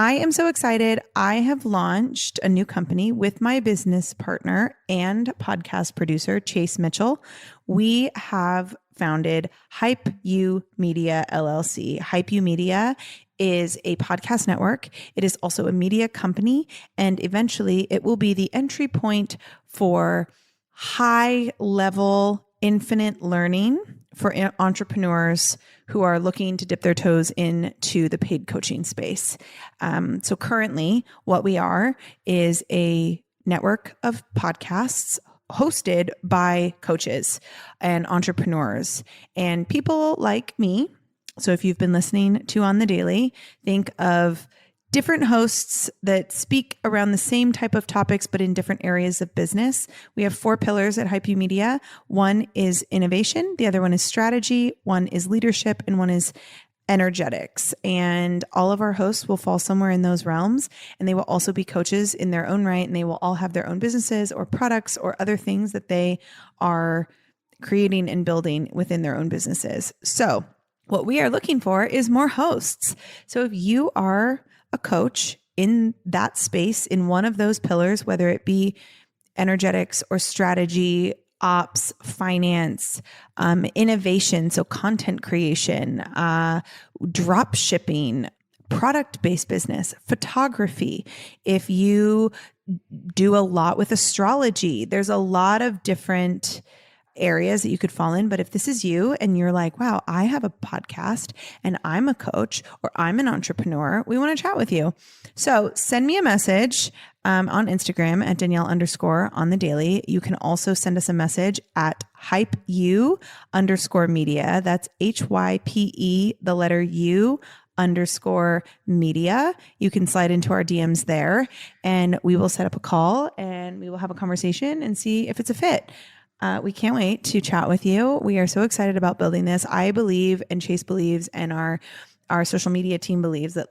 I am so excited. I have launched a new company with my business partner and podcast producer, Chase Mitchell. We have founded Hype U Media LLC. Hype U Media is a podcast network. It is also a media company, and eventually it will be the entry point for high level infinite learning for entrepreneurs who are looking to dip their toes into the paid coaching space. So currently what we are is a network of podcasts hosted by coaches and entrepreneurs and people like me. So if you've been listening to On the Daily, think of different hosts that speak around the same type of topics, but in different areas of business. We have 4 pillars at Hype U Media. One is innovation. The other one is strategy. One is leadership, and one is energetics. And all of our hosts will fall somewhere in those realms, and they will also be coaches in their own right. And they will all have their own businesses or products or other things that they are creating and building within their own businesses. So what we are looking for is more hosts. So if you are a coach in that space, in one of those pillars, whether it be energetics or strategy, ops, finance, innovation, so content creation, drop shipping, product-based business, photography. If you do a lot with astrology, there's a lot of different areas that you could fall in. But if this is you and you're like, wow, I have a podcast and I'm a coach or I'm an entrepreneur, we want to chat with you. So send me a message on Instagram at Danielle_on-the-daily. You can also send us a message at HypeU_media. That's HYPE, the letter U_media. You can slide into our DMs there and we will set up a call and we will have a conversation and see if it's a fit. We can't wait to chat with you. We are so excited about building this. I believe, and Chase believes, and our social media team believes that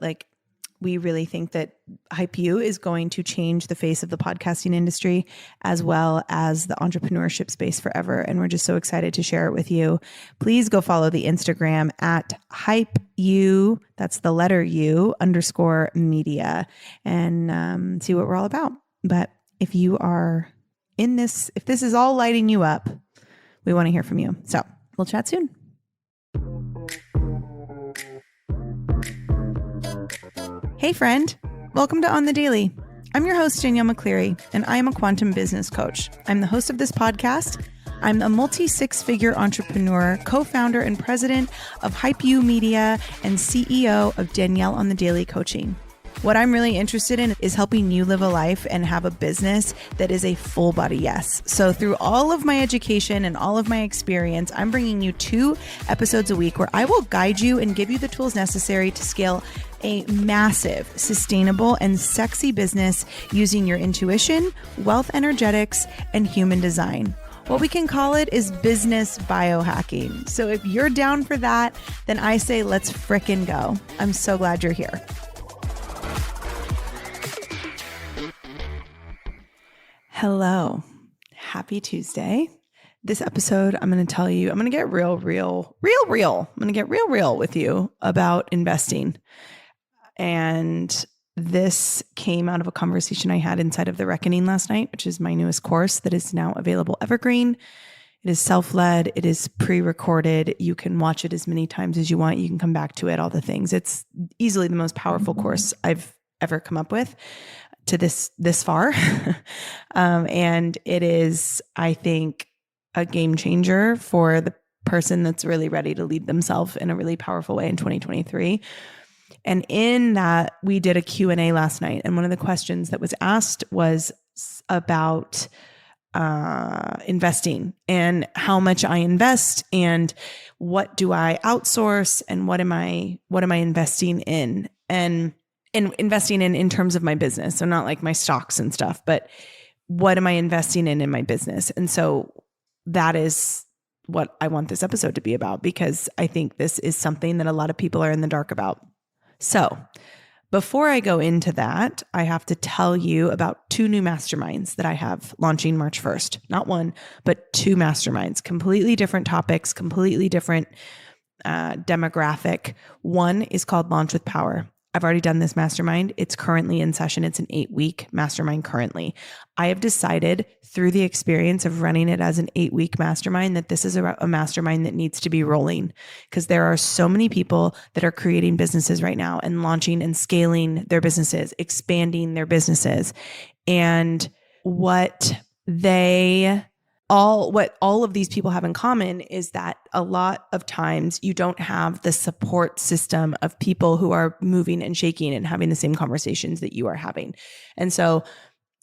we really think that Hype U is going to change the face of the podcasting industry as well as the entrepreneurship space forever. And we're just so excited to share it with you. Please go follow the Instagram at Hype U, that's the letter U_media, and see what we're all about. But if you are in this, if this is all lighting you up, we want to hear from you. So we'll chat soon. Hey friend, welcome to On the Daily. I'm your host, Danielle McCleary, and I am a quantum business coach. I'm the host of this podcast. I'm a multi-6-figure entrepreneur, co-founder and president of Hype U Media, and CEO of Danielle on the Daily Coaching. What I'm really interested in is helping you live a life and have a business that is a full body yes. So through all of my education and all of my experience, I'm bringing you 2 episodes a week where I will guide you and give you the tools necessary to scale a massive, sustainable, and sexy business using your intuition, wealth energetics, and human design. What we can call it is business biohacking. So if you're down for that, then I say let's frickin' go. I'm so glad you're here. Hello. Happy Tuesday. This episode, I'm going to tell you, I'm going to get real. I'm going to get real with you about investing. And this came out of a conversation I had inside of The Reckoning last night, which is my newest course that is now available evergreen. It is self-led. It is pre-recorded. You can watch it as many times as you want. You can come back to it, all the things. It's easily the most powerful course I've ever come up with to this far. And it is, I think, a game changer for the person that's really ready to lead themselves in a really powerful way in 2023. And in that, we did a Q&A last night. And one of the questions that was asked was about investing and how much I invest and what do I outsource and what am I investing in and investing in terms of my business. So not like my stocks and stuff, but what am I investing in my business? And so that is what I want this episode to be about, because I think this is something that a lot of people are in the dark about. So before I go into that, I have to tell you about 2 new masterminds that I have launching March 1st. Not one, but 2 masterminds, completely different topics, completely different demographic. One is called Launch with Power. I've already done this mastermind. It's currently in session. It's an 8-week mastermind currently. I have decided through the experience of running it as an 8-week mastermind that this is a mastermind that needs to be rolling, because there are so many people that are creating businesses right now and launching and scaling their businesses, expanding their businesses. And what all of these people have in common is that a lot of times you don't have the support system of people who are moving and shaking and having the same conversations that you are having. And so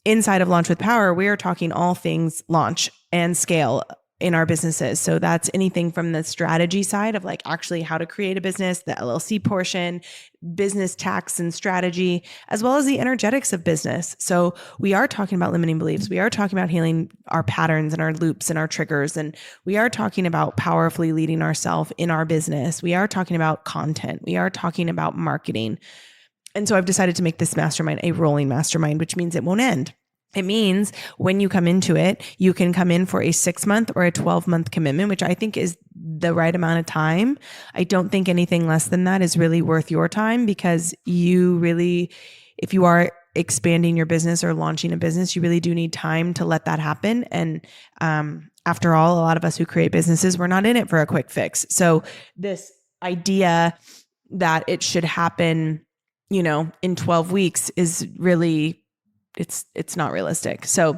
inside of Launch with Power, we are talking all things launch and scale in our businesses. So that's anything from the strategy side of like actually how to create a business, the LLC portion, business tax and strategy, as well as the energetics of business. So we are talking about limiting beliefs. We are talking about healing our patterns and our loops and our triggers. And we are talking about powerfully leading ourselves in our business. We are talking about content. We are talking about marketing. And so I've decided to make this mastermind a rolling mastermind, which means it won't end. It means when you come into it, you can come in for a 6-month or a 12-month commitment, which I think is the right amount of time. I don't think anything less than that is really worth your time, because you really, if you are expanding your business or launching a business, you really do need time to let that happen. And after all, a lot of us who create businesses, we're not in it for a quick fix. So this idea that it should happen, in 12 weeks is really, it's not realistic. So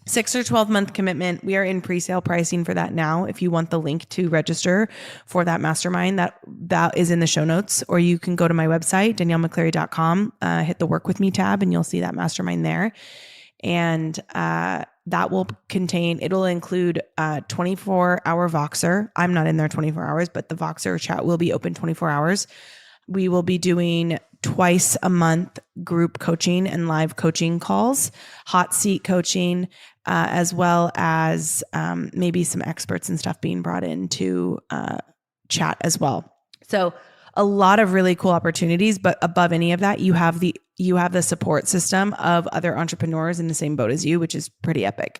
6 or 12-month commitment. We are in pre-sale pricing for that now. If you want the link to register for that mastermind, that is in the show notes, or you can go to my website, DanielleMcCleary.com, hit the work with me tab, and you'll see that mastermind there. And that will it'll include 24-hour Voxer. I'm not in there 24 hours, but the Voxer chat will be open 24 hours. We will be doing twice a month group coaching and live coaching calls, hot seat coaching, as well as maybe some experts and stuff being brought in to chat as well. So a lot of really cool opportunities, but above any of that, you have the support system of other entrepreneurs in the same boat as you, which is pretty epic.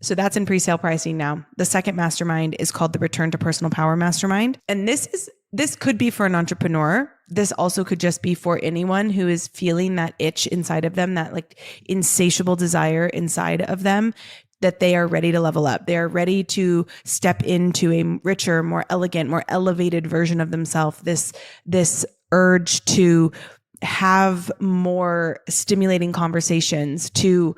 So that's in pre-sale pricing now. The second mastermind is called the Return to Personal Power Mastermind. And this could be for an entrepreneur. This also could just be for anyone who is feeling that itch inside of them, that like insatiable desire inside of them, that they are ready to level up. They are ready to step into a richer, more elegant, more elevated version of themselves. This urge to have more stimulating conversations, to,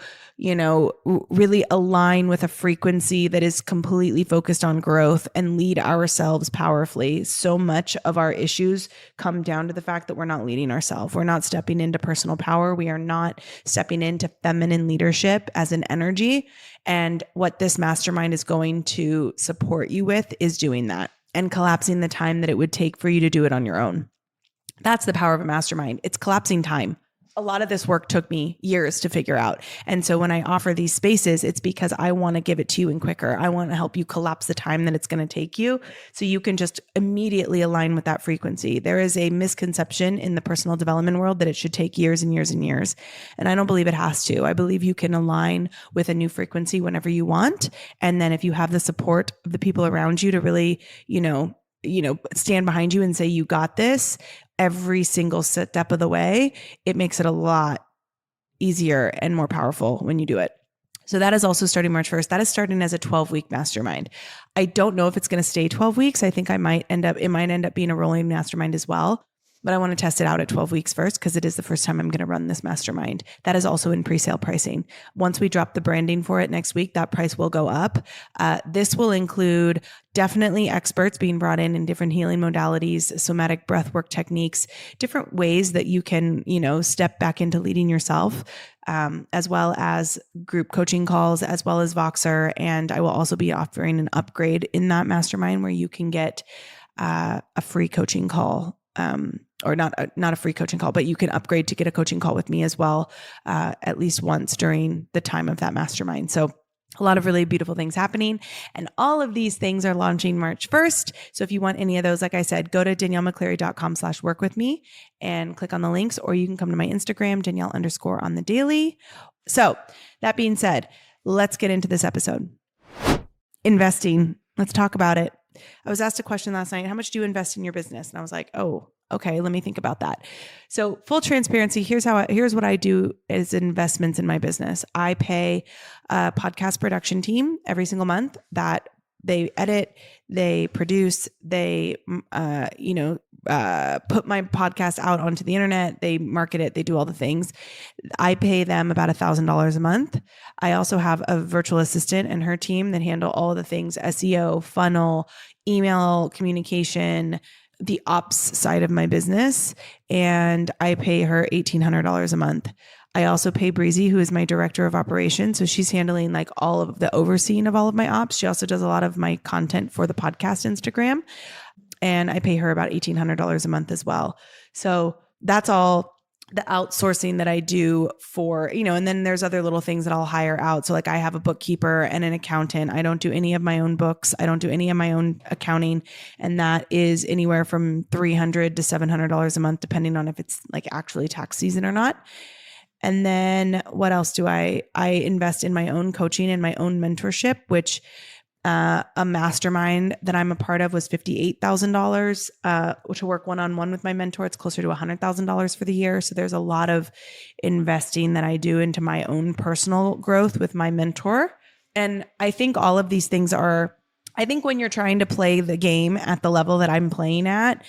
really align with a frequency that is completely focused on growth and lead ourselves powerfully. So much of our issues come down to the fact that we're not leading ourselves. We're not stepping into personal power. We are not stepping into feminine leadership as an energy. And what this mastermind is going to support you with is doing that and collapsing the time that it would take for you to do it on your own. That's the power of a mastermind. It's collapsing time. A lot of this work took me years to figure out. And so when I offer these spaces, it's because I want to give it to you in quicker. I want to help you collapse the time that it's going to take you so you can just immediately align with that frequency. There is a misconception in the personal development world that it should take years and years and years. And I don't believe it has to. I believe you can align with a new frequency whenever you want. And then if you have the support of the people around you to really, stand behind you and say, you got this, every single step of the way, it makes it a lot easier and more powerful when you do it. So that is also starting March 1st. That is starting as a 12-week mastermind. I don't know if it's going to stay 12 weeks. I think it might end up being a rolling mastermind as well. But I want to test it out at 12 weeks first, because it is the first time I'm going to run this mastermind. That is also in pre-sale pricing. Once we drop the branding for it next week, that price will go up. This will include definitely experts being brought in different healing modalities, somatic breathwork techniques, different ways that you can, step back into leading yourself, as well as group coaching calls, as well as Voxer. And I will also be offering an upgrade in that mastermind where you can get a free coaching call. Or not a free coaching call, but you can upgrade to get a coaching call with me as well, at least once during the time of that mastermind. So a lot of really beautiful things happening. And all of these things are launching March 1st. So if you want any of those, like I said, go to DanielleMcCleary.com/workwithme and click on the links, or you can come to my Instagram, Danielle_on-the-daily. So that being said, let's get into this episode. Investing. Let's talk about it. I was asked a question last night, how much do you invest in your business? And I was like, oh, okay, let me think about that. So full transparency, here's what I do as investments in my business. I pay a podcast production team every single month that they edit, they produce, they, put my podcast out onto the internet, they market it, they do all the things. I pay them about $1,000 a month. I also have a virtual assistant and her team that handle all the things, SEO, funnel, email communication, the ops side of my business. And I pay her $1,800 a month. I also pay Breezy, who is my director of operations. So she's handling like all of the overseeing of all of my ops. She also does a lot of my content for the podcast Instagram. And I pay her about $1,800 a month as well. So that's all the outsourcing that I do for, and then there's other little things that I'll hire out. So like I have a bookkeeper and an accountant. I don't do any of my own books. I don't do any of my own accounting. And that is anywhere from $300 to $700 a month, depending on if it's like actually tax season or not. And then what else do I invest in my own coaching and my own mentorship, which a mastermind that I'm a part of was $58,000, which will work one-on-one with my mentor. It's closer to $100,000 for the year. So there's a lot of investing that I do into my own personal growth with my mentor. And I think all of these things I think when you're trying to play the game at the level that I'm playing at,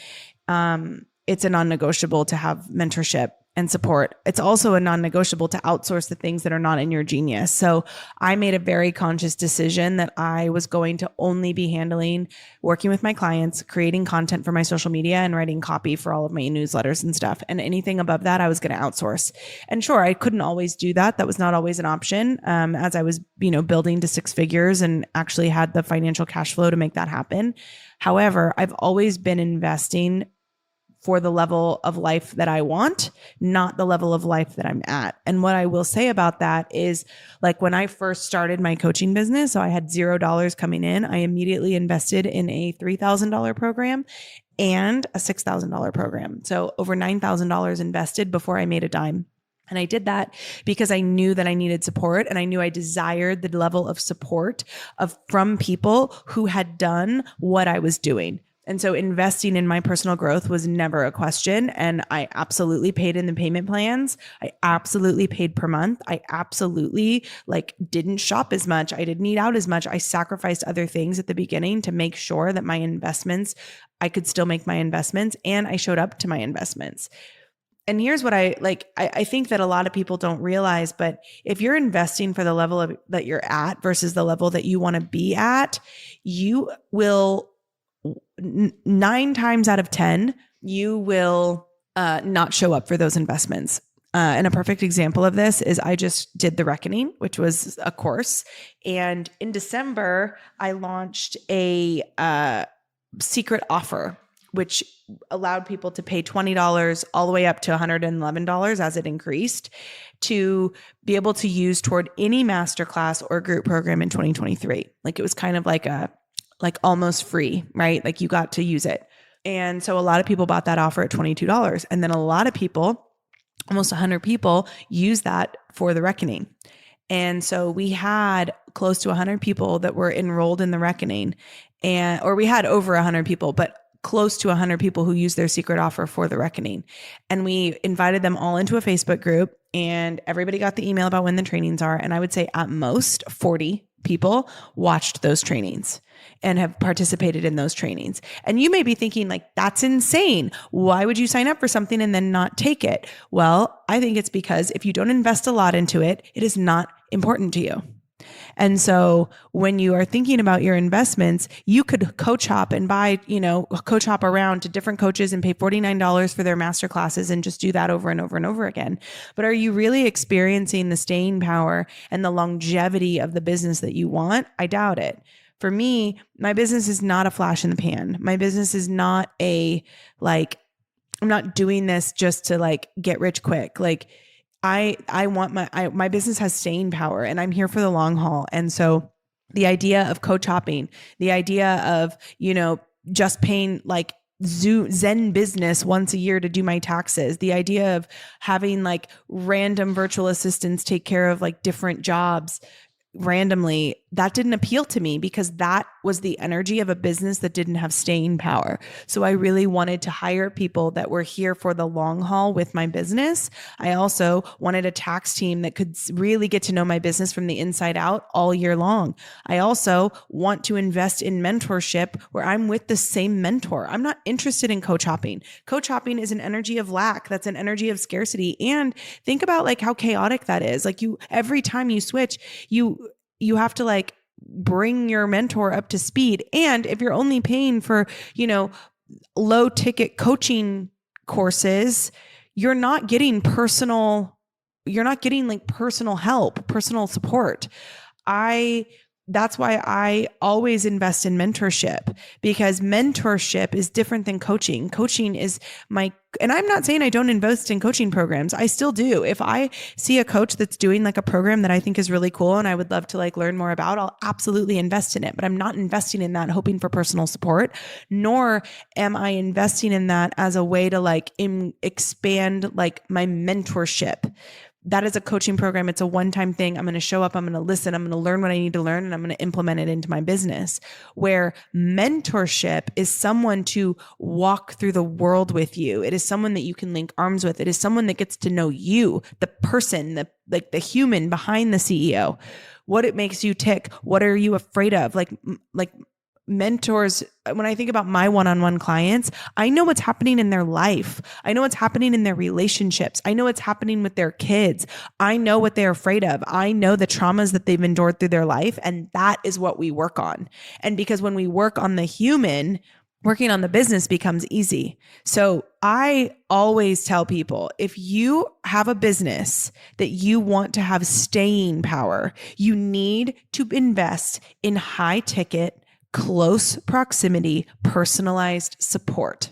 it's a non-negotiable to have mentorship and support. It's also a non-negotiable to outsource the things that are not in your genius. So I made a very conscious decision that I was going to only be handling working with my clients, creating content for my social media, and writing copy for all of my newsletters and stuff. And anything above that, I was going to outsource. And sure, I couldn't always do that. That was not always an option. As I was, building to 6 figures and actually had the financial cash flow to make that happen. However, I've always been investing for the level of life that I want, not the level of life that I'm at. And what I will say about that is, like, when I first started my coaching business, so I had $0 coming in, I immediately invested in a $3,000 program and a $6,000 program. So over $9,000 invested before I made a dime. And I did that because I knew that I needed support, and I knew I desired the level of support from people who had done what I was doing. And so investing in my personal growth was never a question. And I absolutely paid in the payment plans. I absolutely paid per month. I absolutely didn't shop as much. I didn't eat out as much. I sacrificed other things at the beginning to make sure that my investments, I could still make my investments, and I showed up to my investments. And here's what I think that a lot of people don't realize, but if you're investing for the level that you're at versus the level that you want to be at, you will 9 times out of 10, you will not show up for those investments. And a perfect example of this is I just did The Reckoning, which was a course. And in December, I launched a secret offer, which allowed people to pay $20 all the way up to $111 as it increased, to be able to use toward any masterclass or group program in 2023. It was kind of like almost free, right? You got to use it. And so a lot of people bought that offer at $22. And then a lot of people, almost 100 people, used that for The Reckoning. And so we had close to 100 people that were enrolled in The Reckoning, or we had over 100 people, but close to 100 people who used their secret offer for The Reckoning. And we invited them all into a Facebook group, and everybody got the email about when the trainings are. And I would say at most 40 people watched those trainings and have participated in those trainings. And you may be thinking, that's insane. Why would you sign up for something and then not take it? Well, I think it's because if you don't invest a lot into it, it is not important to you. And so when you are thinking about your investments, you could coach hop and buy, coach hop around to different coaches and pay $49 for their master classes and just do that over and over and over again. But are you really experiencing the staying power and the longevity of the business that you want? I doubt it. For me, my business is not a flash in the pan. My business is not I'm not doing this just to get rich quick. I want my business has staying power, and I'm here for the long haul. And so the idea of coach hopping, the idea of, just paying Zen Business once a year to do my taxes, the idea of having random virtual assistants take care of different jobs randomly, that didn't appeal to me because that was the energy of a business that didn't have staying power. So I really wanted to hire people that were here for the long haul with my business. I also wanted a tax team that could really get to know my business from the inside out all year long. I also want to invest in mentorship where I'm with the same mentor. I'm not interested in coach hopping. Coach hopping is an energy of lack. That's an energy of scarcity. And think about like how chaotic that is. Like every time you switch, you have to like bring your mentor up to speed. And if you're only paying for, low ticket coaching courses, you're not getting like personal help, personal support. That's why I always invest in mentorship, because mentorship is different than coaching. Coaching is and I'm not saying I don't invest in coaching programs. I still do. If I see a coach that's doing like a program that I think is really cool and I would love to like learn more about, I'll absolutely invest in it. But I'm not investing in that hoping for personal support, nor am I investing in that as a way to like expand like my mentorship. That is a coaching program. It's a one-time thing. I'm going to show up. I'm going to listen. I'm going to learn what I need to learn, and I'm going to implement it into my business. Where mentorship is someone to walk through the world with you. It is someone that you can link arms with. It is someone that gets to know you, the person, the human behind the CEO. What it makes you tick. What are you afraid of? Like mentors, when I think about my one-on-one clients, I know what's happening in their life. I know what's happening in their relationships. I know what's happening with their kids. I know what they're afraid of. I know the traumas that they've endured through their life. And that is what we work on. And because when we work on the human, working on the business becomes easy. So I always tell people, if you have a business that you want to have staying power, you need to invest in high ticket, close proximity, personalized support,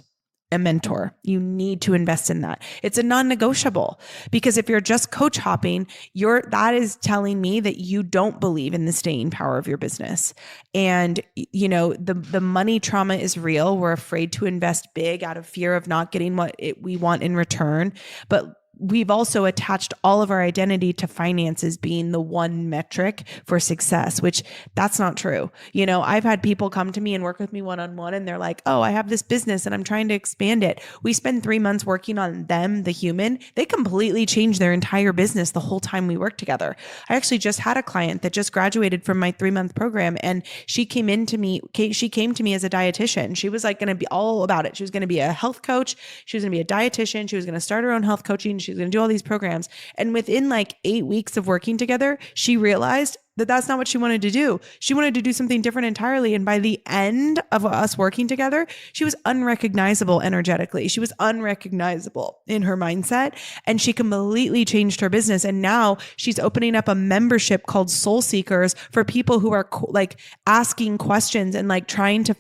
a mentor. You need to invest in that. It's a non-negotiable, because if you're just coach hopping, that is telling me that you don't believe in the staying power of your business. And the money trauma is real. We're afraid to invest big out of fear of not getting what we want in return. But we've also attached all of our identity to finances being the one metric for success, which that's not true. I've had people come to me and work with me one-on-one, and they're like, oh, I have this business and I'm trying to expand it. We spend 3 months working on them, the human. They completely change their entire business the whole time we work together. I actually just had a client that just graduated from my 3-month program, and she came to me as a dietitian. She was like going to be all about it. She was going to be a health coach. She was going to be a dietitian. She was going to start her own health coaching. She was going to do all these programs. And within like 8 weeks of working together, she realized that that's not what she wanted to do. She wanted to do something different entirely. And by the end of us working together, she was unrecognizable energetically. She was unrecognizable in her mindset, and she completely changed her business. And now she's opening up a membership called Soul Seekers for people who are like asking questions and like trying to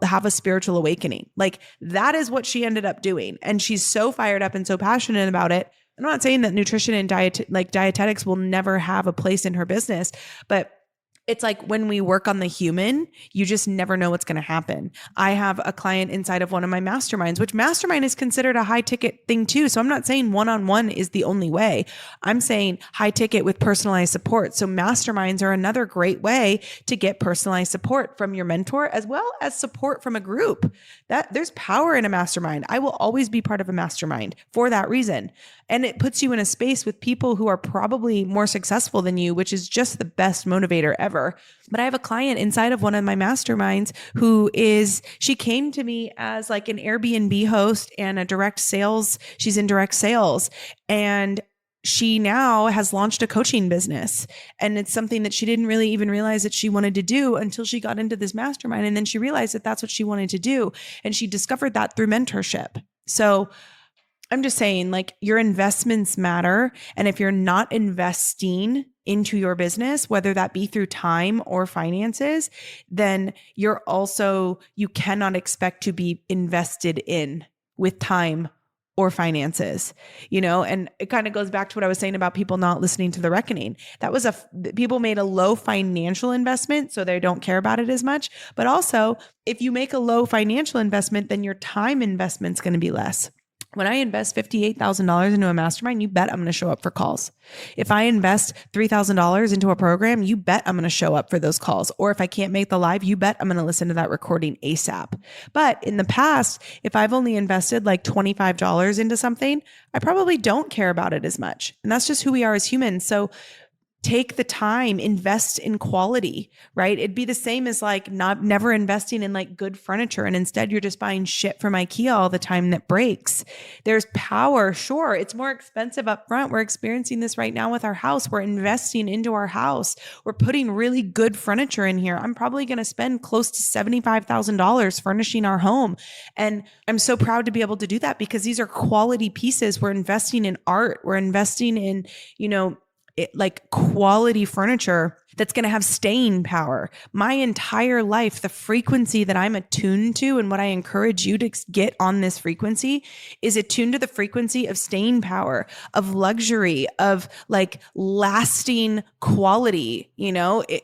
have a spiritual awakening. Like that is what she ended up doing. And she's so fired up and so passionate about it. I'm not saying that nutrition and dietetics will never have a place in her business, but it's like when we work on the human, you just never know what's going to happen. I have a client inside of one of my masterminds, which mastermind is considered a high ticket thing too. So I'm not saying one-on-one is the only way. I'm saying high ticket with personalized support. So masterminds are another great way to get personalized support from your mentor, as well as support from a group. That there's power in a mastermind. I will always be part of a mastermind for that reason. And it puts you in a space with people who are probably more successful than you, which is just the best motivator ever. But I have a client inside of one of my masterminds she came to me as like an Airbnb host and a direct sales. She's in direct sales, and she now has launched a coaching business. And it's something that she didn't really even realize that she wanted to do until she got into this mastermind. And then she realized that that's what she wanted to do. And she discovered that through mentorship. So I'm just saying, like, your investments matter. And if you're not investing into your business, whether that be through time or finances, then you cannot expect to be invested in with time or finances, and it kind of goes back to what I was saying about people not listening to the reckoning. People made a low financial investment, so they don't care about it as much. But also, if you make a low financial investment, then your time investment's going to be less. When I invest $58,000 into a mastermind, you bet I'm going to show up for calls. If I invest $3,000 into a program, you bet I'm going to show up for those calls. Or if I can't make the live, you bet I'm going to listen to that recording ASAP. But in the past, if I've only invested like $25 into something, I probably don't care about it as much. And that's just who we are as humans. So take the time, invest in quality, right? It'd be the same as like never investing in like good furniture. And instead you're just buying shit from IKEA all the time that breaks. There's power. Sure. It's more expensive up front. We're experiencing this right now with our house. We're investing into our house. We're putting really good furniture in here. I'm probably going to spend close to $75,000 furnishing our home. And I'm so proud to be able to do that because these are quality pieces. We're investing in art. We're investing in, like quality furniture that's going to have staying power. My entire life, the frequency that I'm attuned to and what I encourage you to get on this frequency is attuned to the frequency of staying power, of luxury, of like lasting quality,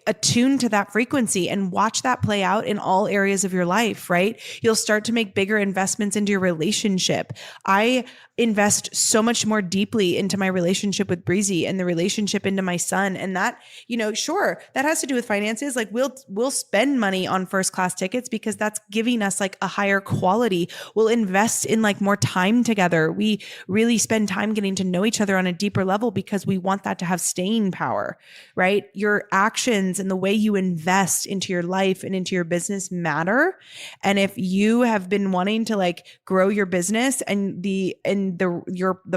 attuned to that frequency and watch that play out in all areas of your life, right? You'll start to make bigger investments into your relationship. I invest so much more deeply into my relationship with Breezy and the relationship into my son. And that, sure, that has to do with finances. Like we'll spend money on first class tickets because that's giving us like a higher quality. We'll invest in like more time together. We really spend time getting to know each other on a deeper level because we want that to have staying power, right? Your actions and the way you invest into your life and into your business matter. And if you have been wanting to like grow your business and the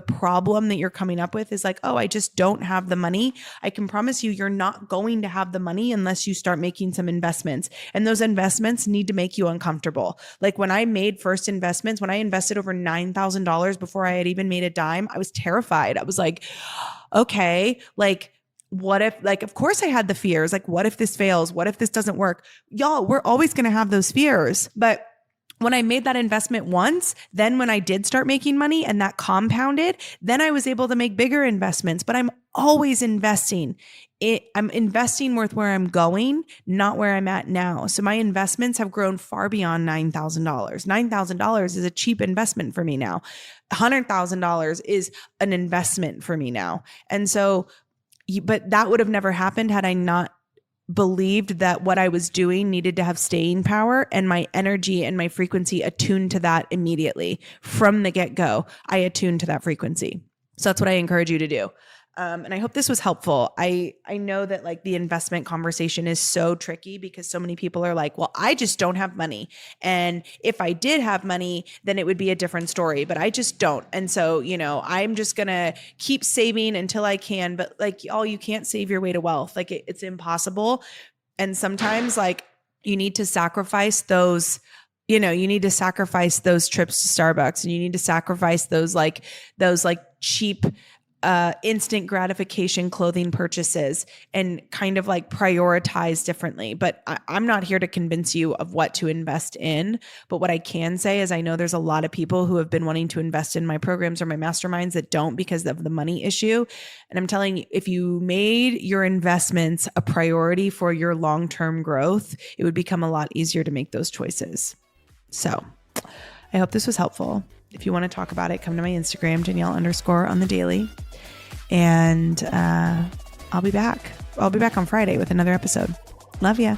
problem that you're coming up with is like, oh, I just don't have the money. I can promise you, you're not going to have the money unless you start making some investments. And those investments need to make you uncomfortable. Like when I made first investments, when I invested over $9,000 before I had even made a dime, I was terrified. I was like, okay, like, what if, like, of course I had the fears. Like, what if this fails? What if this doesn't work? Y'all, we're always going to have those fears. But when I made that investment once, then when I did start making money and that compounded, then I was able to make bigger investments. But I'm always investing. I'm investing with where I'm going, not where I'm at now. So my investments have grown far beyond $9,000. $9,000 is a cheap investment for me now. $100,000 is an investment for me now. And so, but that would have never happened had I not believed that what I was doing needed to have staying power, and my energy and my frequency attuned to that immediately from the get-go. I attuned to that frequency. So that's what I encourage you to do. And I hope this was helpful. I know that like the investment conversation is so tricky because so many people are like, well, I just don't have money. And if I did have money, then it would be a different story, but I just don't. And so, I'm just going to keep saving until I can, but like, you can't save your way to wealth. Like it's impossible. And sometimes like you need to sacrifice those you need to sacrifice those trips to Starbucks, and you need to sacrifice those cheap instant gratification clothing purchases and kind of like prioritize differently. But I'm not here to convince you of what to invest in. But what I can say is I know there's a lot of people who have been wanting to invest in my programs or my masterminds that don't because of the money issue. And I'm telling you, if you made your investments a priority for your long-term growth, it would become a lot easier to make those choices. So I hope this was helpful. If you want to talk about it, come to my Instagram, Danielle_on_the_daily. And I'll be back. I'll be back on Friday with another episode. Love ya.